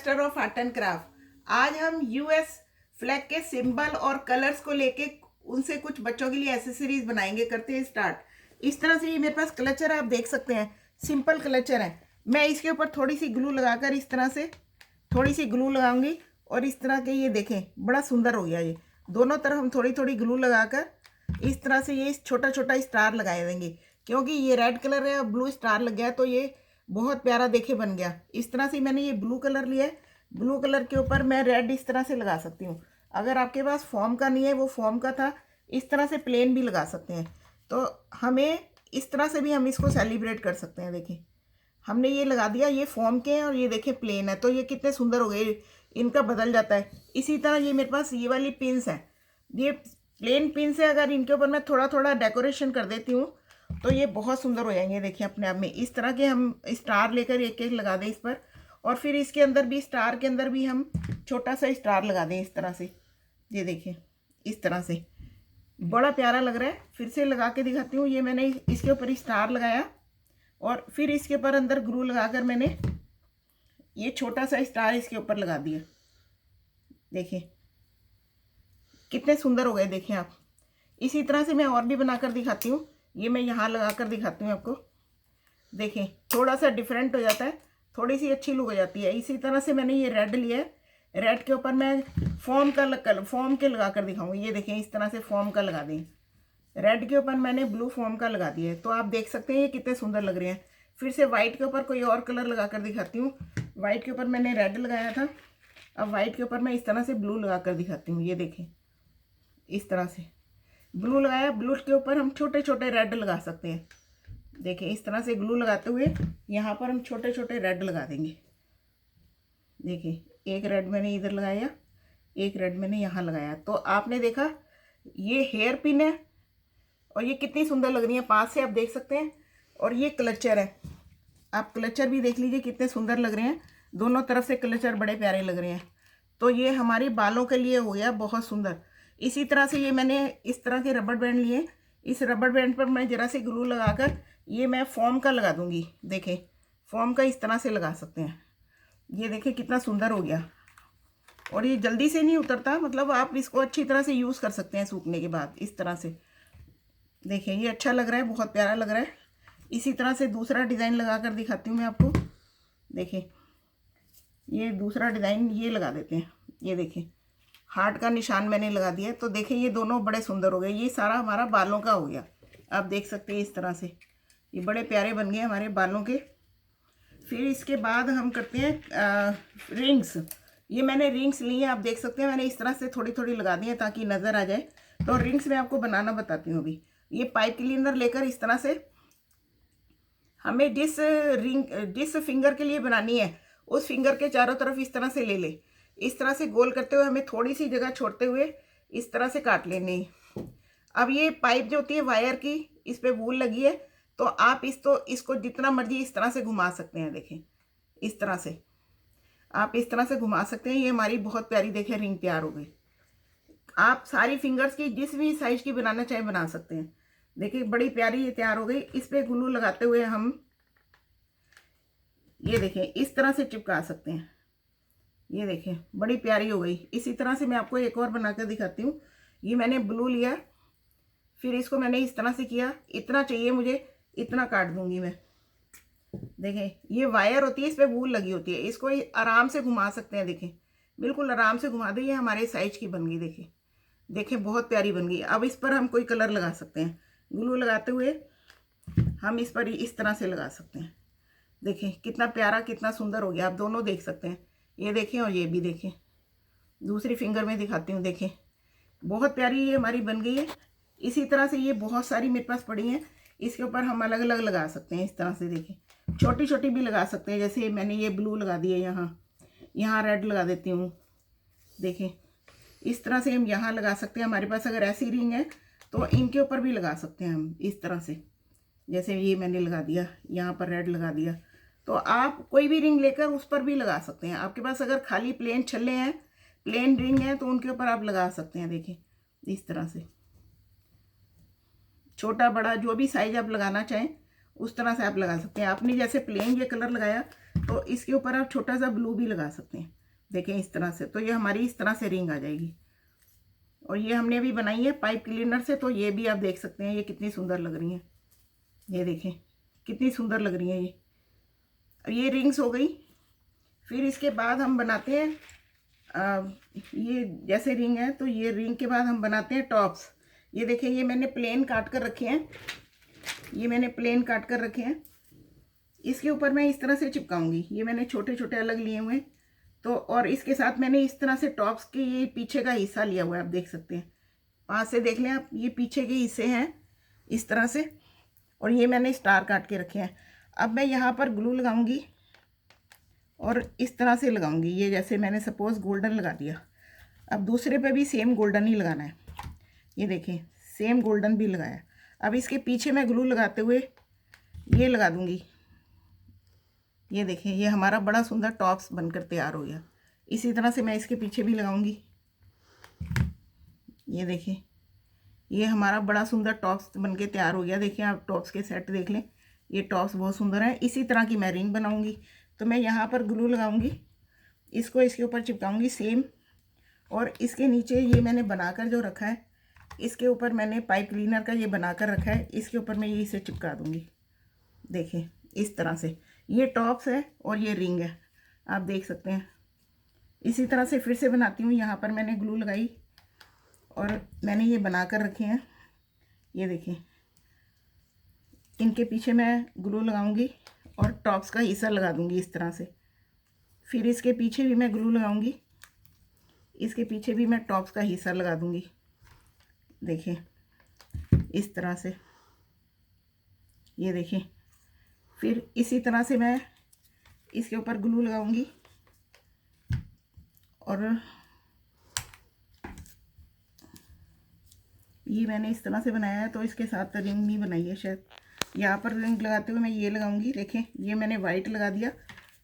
Master of art and craft. आज हम US flag के सिंबल और कलर्स को लेके उनसे कुछ बच्चों के लिए एसेसरीज बनाएंगे। करते हैं स्टार्ट। इस तरह से ये मेरे पास क्लचर है, आप देख सकते हैं, सिंपल क्लचर है। मैं इसके ऊपर थोड़ी सी ग्लू लगाकर इस तरह से थोड़ी सी ग्लू लगाऊंगी और इस तरह के ये देखें बड़ा सुंदर हो गया। ये दोनों तरफ हम थोड़ी थोड़ी ग्लू लगाकर इस तरह से ये छोटा छोटा स्टार लगाए देंगे, क्योंकि ये रेड कलर है और ब्लू स्टार लग गया तो ये बहुत प्यारा देखे बन गया। इस तरह से मैंने ये ब्लू कलर लिया है, ब्लू कलर के ऊपर मैं रेड इस तरह से लगा सकती हूँ। अगर आपके पास फॉर्म का नहीं है, वो फॉर्म का था, इस तरह से प्लेन भी लगा सकते हैं। तो हमें इस तरह से भी हम इसको सेलिब्रेट कर सकते हैं। देखिए हमने ये लगा दिया, ये फॉर्म के हैं और ये देखें प्लेन है, तो ये कितने सुंदर हो गए, इनका बदल जाता है। इसी तरह ये मेरे पास ये वाली पिन्स हैं, ये प्लेन पिन्स है, अगर इनके ऊपर मैं थोड़ा थोड़ा डेकोरेशन कर देती हूँ तो ये बहुत सुंदर हो जाएंगे। देखिए अपने आप में इस तरह के हम स्टार लेकर एक एक लगा दें इस पर, और फिर इसके अंदर भी स्टार के अंदर भी हम छोटा सा स्टार लगा दें इस तरह से। ये देखिए इस तरह से बड़ा प्यारा लग रहा है। फिर से लगा के दिखाती हूँ। ये मैंने इसके ऊपर स्टार लगाया और फिर इसके ऊपर अंदर ग्लू लगाकर मैंने ये छोटा सा स्टार इसके ऊपर लगा दिया। देखिए कितने सुंदर हो गए, देखिए आप। इसी तरह से मैं और भी बनाकर दिखाती हूँ। ये मैं यहाँ लगा कर दिखाती हूँ आपको। देखें थोड़ा सा डिफरेंट हो जाता है, थोड़ी सी अच्छी लुक हो जाती है। इसी तरह से मैंने ये रेड लिया है, रेड के ऊपर मैं फॉर्म के लगा कर दिखाऊंगी। ये देखें इस तरह से फॉर्म का लगा दें, रेड के ऊपर मैंने ब्लू फॉर्म का लगा दिया है, तो आप देख सकते हैं ये कितने सुंदर लग रहे हैं। फिर से वाइट के ऊपर कोई और कलर लगा कर दिखाती हूँ। वाइट के ऊपर मैंने रेड लगाया था, अब वाइट के ऊपर मैं इस तरह से ब्लू लगा कर दिखाती हूँ। ये देखें इस तरह से ब्लू लगाया, ब्लू के ऊपर हम छोटे छोटे रेड लगा सकते हैं। देखिए इस तरह से ग्लू लगाते हुए यहाँ पर हम छोटे छोटे रेड लगा देंगे। देखिए एक रेड मैंने इधर लगाया, एक रेड मैंने यहाँ लगाया, तो आपने देखा ये हेयर पिन है और ये कितनी सुंदर लग रही है, पास से आप देख सकते हैं। और ये क्लचर है, आप क्लचर भी देख लीजिए कितने सुंदर लग रहे हैं, दोनों तरफ से क्लचर बड़े प्यारे लग रहे हैं। तो ये हमारे बालों के लिए हो गया बहुत सुंदर। इसी तरह से ये मैंने इस तरह के रबड़ बैंड लिए, इस रबड़ बैंड पर मैं ज़रा सी ग्लू लगाकर ये मैं फॉर्म का लगा दूंगी। देखें फॉर्म का इस तरह से लगा सकते हैं। ये देखें कितना सुंदर हो गया और ये जल्दी से नहीं उतरता, मतलब आप इसको अच्छी तरह से यूज़ कर सकते हैं सूखने के बाद इस तरह से। देखें ये अच्छा लग रहा है, बहुत प्यारा लग रहा है। इसी तरह से दूसरा डिज़ाइन लगा कर दिखाती हूँ मैं आपको। देखें ये दूसरा डिज़ाइन ये लगा देते हैं। ये देखें हार्ट का निशान मैंने लगा दिया, तो देखें ये दोनों बड़े सुंदर हो गए। ये सारा हमारा बालों का हो गया, आप देख सकते हैं इस तरह से ये बड़े प्यारे बन गए हमारे बालों के। फिर इसके बाद हम करते हैं रिंग्स। ये मैंने रिंग्स ली हैं, आप देख सकते हैं, मैंने इस तरह से थोड़ी थोड़ी लगा दी है ताकि नज़र आ जाए। तो रिंग्स मैं आपको बनाना बताती हूँ अभी। ये पाइप क्लीनर लेकर इस तरह से हमें जिस फिंगर के लिए बनानी है उस फिंगर के चारों तरफ इस तरह से ले ले, इस तरह से गोल करते हुए हमें थोड़ी सी जगह छोड़ते हुए इस तरह से काट लेनी है। अब ये पाइप जो होती है वायर की, इस पे वूल लगी है, तो आप इसको जितना मर्जी इस तरह से घुमा सकते हैं। देखें इस तरह से आप इस तरह से घुमा सकते हैं। ये हमारी बहुत प्यारी देखें रिंग तैयार हो गई। आप सारी फिंगर्स की जिस भी साइज की बनाना चाहे बना सकते हैं। देखिए बड़ी प्यारी ये तैयार हो गई। इस पे ग्लू लगाते हुए हम ये देखें इस तरह से चिपका सकते हैं। ये देखें बड़ी प्यारी हो गई। इसी तरह से मैं आपको एक और बनाकर दिखाती हूँ। ये मैंने ब्लू लिया, फिर इसको मैंने इस तरह से किया, इतना चाहिए मुझे इतना काट दूंगी मैं। देखें ये वायर होती है, इस पर वूल लगी होती है, इसको आराम से घुमा सकते हैं। देखें बिल्कुल आराम से घुमा दे, ये हमारे साइज की बन गई। देखें देखें बहुत प्यारी बन गई। अब इस पर हम कोई कलर लगा सकते हैं, ग्लू लगाते हुए हम इस पर इस तरह से लगा सकते हैं। देखें कितना प्यारा कितना सुंदर हो गया, आप दोनों देख सकते हैं। ये देखें और ये भी देखें, दूसरी फिंगर में दिखाती हूँ। देखें बहुत प्यारी ये हमारी बन गई है। इसी तरह से ये बहुत सारी मेरे पास पड़ी हैं, इसके ऊपर हम अलग अलग लगा सकते हैं इस तरह से। देखें छोटी छोटी भी लगा सकते हैं, जैसे मैंने ये ब्लू लगा दिया, यहाँ रेड लगा देती हूँ। देखें इस तरह से हम यहाँ लगा सकते हैं। हमारे पास अगर ऐसी रिंग है तो इनके ऊपर भी लगा सकते हैं हम इस तरह से। जैसे ये मैंने लगा दिया, यहाँ पर रेड लगा दिया, तो आप कोई भी रिंग लेकर उस पर भी लगा सकते हैं। आपके पास अगर खाली प्लेन छल्ले हैं, प्लेन रिंग है, तो उनके ऊपर आप लगा सकते हैं। देखिए इस तरह से छोटा बड़ा जो भी साइज आप लगाना चाहें उस तरह से आप लगा सकते हैं। आपने जैसे प्लेन ये कलर लगाया तो इसके ऊपर आप छोटा सा ब्लू भी लगा सकते हैं। देखें इस तरह से, तो ये हमारी इस तरह से रिंग आ जाएगी। और ये हमने अभी बनाई है पाइप क्लीनर से, तो ये भी आप देख सकते हैं ये कितनी सुंदर लग रही हैं। ये देखें कितनी सुंदर लग रही हैं ये रिंग्स हो गई। फिर इसके बाद हम बनाते हैं ये जैसे रिंग है, तो ये रिंग के बाद हम बनाते हैं टॉप्स। ये देखें ये मैंने प्लेन काट कर रखे हैं, ये मैंने प्लेन काट कर रखे हैं। इसके ऊपर मैं इस तरह से चिपकाऊंगी। ये मैंने छोटे छोटे अलग लिए हुए हैं, तो और इसके साथ मैंने इस तरह से टॉप्स के ये पीछे का हिस्सा लिया हुआ है, आप देख सकते हैं। पास से देख लें आप, ये पीछे के हिस्से हैं इस तरह से, और ये मैंने स्टार काट के रखे हैं। अब मैं यहाँ पर ग्लू लगाऊंगी और इस तरह से लगाऊंगी। ये जैसे मैंने सपोज़ गोल्डन लगा दिया, अब दूसरे पे भी सेम गोल्डन ही लगाना है। ये देखें सेम गोल्डन भी लगाया। अब इसके पीछे मैं ग्लू लगाते हुए ये लगा दूंगी। ये देखें ये हमारा बड़ा सुंदर टॉप्स बनकर तैयार हो गया। इसी तरह से मैं इसके पीछे भी लगाऊंगी। ये देखें ये हमारा बड़ा सुंदर टॉप्स बनके तैयार हो गया। देखिए आप टॉप्स के सेट देख लें, ये टॉप्स बहुत सुंदर है। इसी तरह की मैं रिंग बनाऊंगी, तो मैं यहाँ पर ग्लू लगाऊंगी, इसको इसके ऊपर चिपकाऊंगी सेम, और इसके नीचे ये मैंने बनाकर जो रखा है, इसके ऊपर मैंने पाइप क्लीनर का ये बनाकर रखा है, इसके ऊपर मैं ये इसे चिपका दूंगी। देखें इस तरह से ये टॉप्स है और ये रिंग है, आप देख सकते हैं। इसी तरह से फिर से बनाती हूँ। यहाँ पर मैंने ग्लू लगाई और मैंने ये बना कर रखे हैं। ये देखें इनके पीछे मैं ग्लू लगाऊंगी और टॉप्स का हिस्सा लगा दूंगी इस तरह से। फिर इसके पीछे भी मैं ग्लू लगाऊंगी, इसके पीछे भी मैं टॉप्स का हिस्सा लगा दूंगी। देखें इस तरह से, ये देखें। फिर इसी तरह से मैं इसके ऊपर ग्लू लगाऊंगी और ये मैंने इस तरह से बनाया है, तो इसके साथ रिंग नहीं बनाई है शायद। यहाँ पर रिंग लगाते हुए मैं ये लगाऊंगी। देखें ये मैंने वाइट लगा दिया,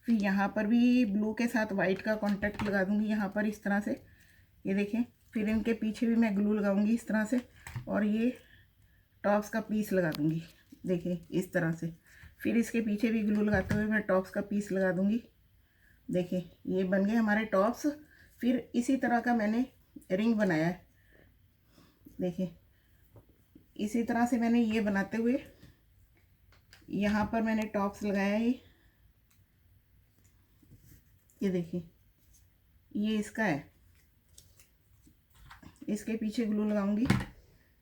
फिर यहाँ पर भी ब्लू के साथ वाइट का कॉन्ट्रास्ट लगा दूंगी यहाँ पर इस तरह से। ये देखें फिर इनके पीछे भी मैं ग्लू लगाऊंगी इस तरह से, और ये टॉप्स का पीस लगा दूंगी। देखें इस तरह से। फिर इसके पीछे भी ग्लू लगाते हुए मैं टॉप्स का पीस लगा दूंगी। देखें ये बन गए हमारे टॉप्स। फिर इसी तरह का मैंने रिंग बनाया है। देखें इसी तरह से मैंने ये बनाते हुए यहाँ पर मैंने टॉप्स लगाया है। ये देखिए ये इसका है, इसके पीछे ग्लू लगाऊंगी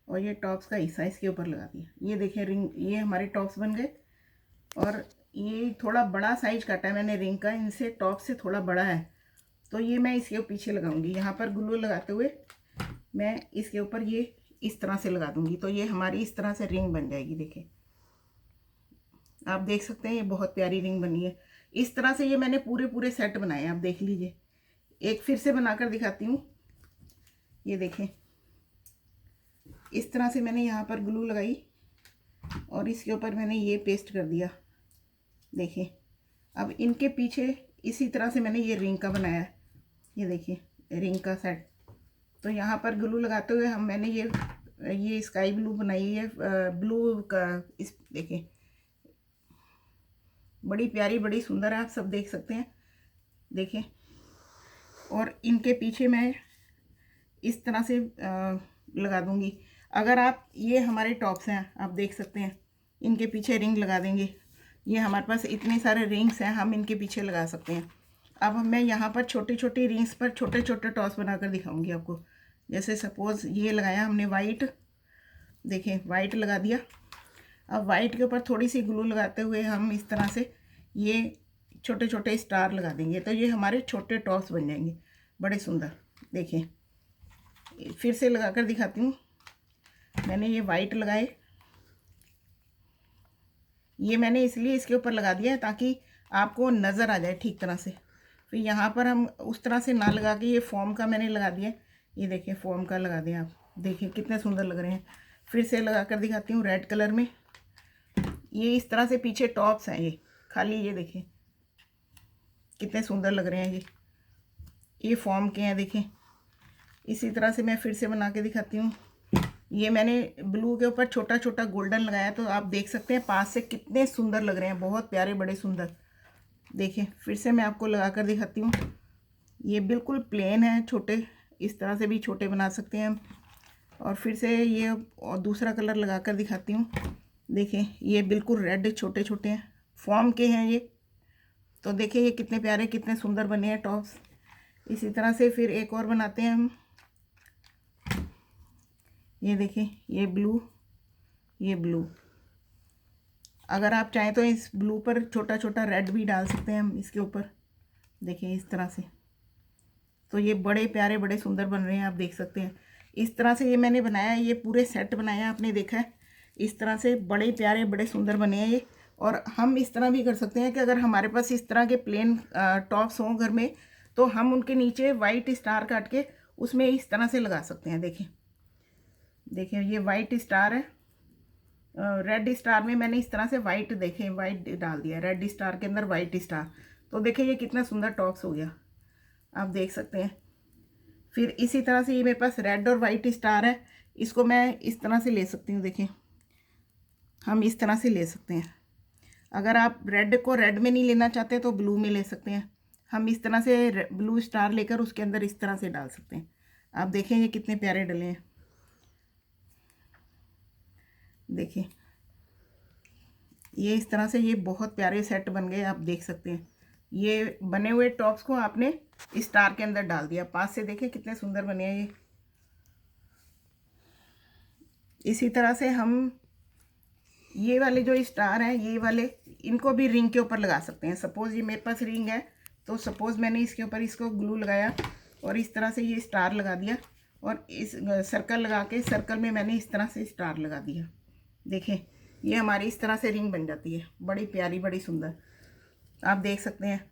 और ये टॉप्स का हिस्सा इसके ऊपर लगा दिया। ये देखें रिंग, ये हमारे टॉप्स बन गए। और ये थोड़ा बड़ा साइज काटा है मैंने रिंग का, इनसे टॉप से थोड़ा बड़ा है, तो ये मैं इसके पीछे लगाऊंगी। यहाँ पर ग्लू लगाते हुए मैं इसके ऊपर ये इस तरह से लगा दूंगी, तो ये हमारी इस तरह से रिंग बन जाएगी। देखें आप देख सकते हैं ये बहुत प्यारी रिंग बनी है। इस तरह से ये मैंने पूरे सेट बनाए हैं, आप देख लीजिए। एक फिर से बनाकर दिखाती हूँ। ये देखें इस तरह से मैंने यहाँ पर ग्लू लगाई और इसके ऊपर मैंने ये पेस्ट कर दिया। देखें अब इनके पीछे इसी तरह से मैंने ये रिंग का बनाया है। ये देखिए रिंग का सेट। तो यहाँ पर ग्लू लगाते हुए मैंने ये स्काई ब्लू बनाई है, ब्लू का इस देखें बड़ी प्यारी बड़ी सुंदर है, आप सब देख सकते हैं। देखें और इनके पीछे मैं इस तरह से लगा दूंगी। अगर आप ये हमारे टॉप्स हैं, आप देख सकते हैं, इनके पीछे रिंग लगा देंगे। ये हमारे पास इतने सारे रिंग्स हैं, हम इनके पीछे लगा सकते हैं। अब मैं यहाँ पर छोटी छोटी रिंग्स पर छोटे छोटे टॉप्स बनाकर दिखाऊंगी आपको। जैसे सपोज़ ये लगाया हमने वाइट, देखें वाइट लगा दिया। अब वाइट के ऊपर थोड़ी सी ग्लू लगाते हुए हम इस तरह से ये छोटे छोटे स्टार लगा देंगे, तो ये हमारे छोटे टॉप्स बन जाएंगे बड़े सुंदर। देखें फिर से लगाकर दिखाती हूँ। मैंने ये वाइट लगाए, ये मैंने इसलिए इसके ऊपर लगा दिया है ताकि आपको नज़र आ जाए ठीक तरह से। फिर यहाँ पर हम उस तरह से ना लगा के ये फॉर्म का मैंने लगा दिया। ये देखें फॉर्म का लगा दिया, आप देखें कितने सुंदर लग रहे हैं। फिर से लगा कर दिखाती हूँ रेड कलर में। ये इस तरह से पीछे टॉप्स हैं ये खाली, ये देखें कितने सुंदर लग रहे हैं। ये फॉर्म के हैं, देखें। इसी तरह से मैं फिर से बना के दिखाती हूँ। ये मैंने ब्लू के ऊपर छोटा छोटा गोल्डन लगाया, तो आप देख सकते हैं पास से कितने सुंदर लग रहे हैं, बहुत प्यारे बड़े सुंदर। देखिए फिर से मैं आपको लगा कर दिखाती हूँ। ये बिल्कुल प्लेन है, छोटे इस तरह से भी छोटे बना सकते हैं हम। और फिर से ये और दूसरा कलर लगा कर दिखाती हूँ। देखिए ये बिल्कुल रेड छोटे छोटे हैं, फॉर्म के हैं ये। तो देखिए ये कितने प्यारे कितने सुंदर बने हैं टॉप्स। इसी तरह से फिर एक और बनाते हैं हम। ये देखिए ये ब्लू, ये ब्लू। अगर आप चाहें तो इस ब्लू पर छोटा छोटा रेड भी डाल सकते हैं हम इसके ऊपर। देखिए इस तरह से, तो ये बड़े प्यारे बड़े सुंदर बन रहे हैं, आप देख सकते हैं। इस तरह से ये मैंने बनाया है, ये पूरे सेट बनाया आपने देखा है। इस तरह से बड़े प्यारे बड़े सुंदर बने हैं ये। और हम इस तरह भी कर सकते हैं कि अगर हमारे पास इस तरह के प्लेन टॉप्स हों घर में, तो हम उनके नीचे वाइट स्टार काट के उसमें इस तरह से लगा सकते हैं। देखिए देखिए ये वाइट स्टार है, रेड स्टार में मैंने इस तरह से वाइट, देखें वाइट डाल दिया, रेड स्टार के अंदर वाइट स्टार। तो देखिए ये कितना सुंदर टॉप्स हो गया, आप देख सकते हैं। फिर इसी तरह से ये मेरे पास रेड और वाइट स्टार है, इसको मैं इस तरह से ले सकती हूँ। देखिए हम इस तरह से ले सकते हैं। अगर आप रेड को रेड में नहीं लेना चाहते तो ब्लू में ले सकते हैं। हम इस तरह से ब्लू स्टार लेकर उसके अंदर इस तरह से डाल सकते हैं। आप देखें ये कितने प्यारे डले हैं। देखिए ये इस तरह से ये बहुत प्यारे सेट बन गए, आप देख सकते हैं। ये बने हुए टॉप्स को आपने स्टार के अंदर डाल दिया, पास से देखिए कितने सुंदर बने हैं ये। इसी तरह से हम ये वाले जो स्टार हैं, ये वाले, इनको भी रिंग के ऊपर लगा सकते हैं। सपोज़ ये मेरे पास रिंग है, तो सपोज़ मैंने इसके ऊपर इसको ग्लू लगाया और इस तरह से ये स्टार लगा दिया, और इस सर्कल लगा के सर्कल में मैंने इस तरह से स्टार लगा दिया। देखें ये हमारी इस तरह से रिंग बन जाती है, बड़ी प्यारी बड़ी सुंदर, आप देख सकते हैं।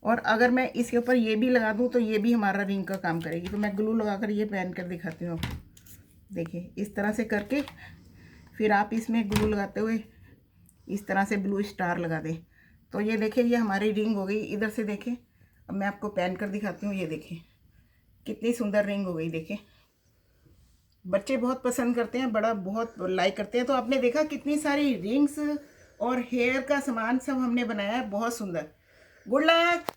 और अगर मैं इसके ऊपर ये भी लगा दूँ तो ये भी हमारा रिंग का काम करेगी। तो मैं ग्लू लगाकर ये पहन कर दिखाती हूँ आपको। देखिए इस तरह से करके फिर आप इसमें ग्लू लगाते हुए इस तरह से ब्लू स्टार लगा दें, तो ये देखिए ये हमारी रिंग हो गई। इधर से देखें, अब मैं आपको पहन कर दिखाती हूँ। ये देखिए कितनी सुंदर रिंग हो गई। देखिए बच्चे बहुत पसंद करते हैं, बड़ा बहुत लाइक करते हैं। तो आपने देखा कितनी सारी रिंग्स और हेयर का सामान सब हमने बनाया है, बहुत सुंदर। Good luck.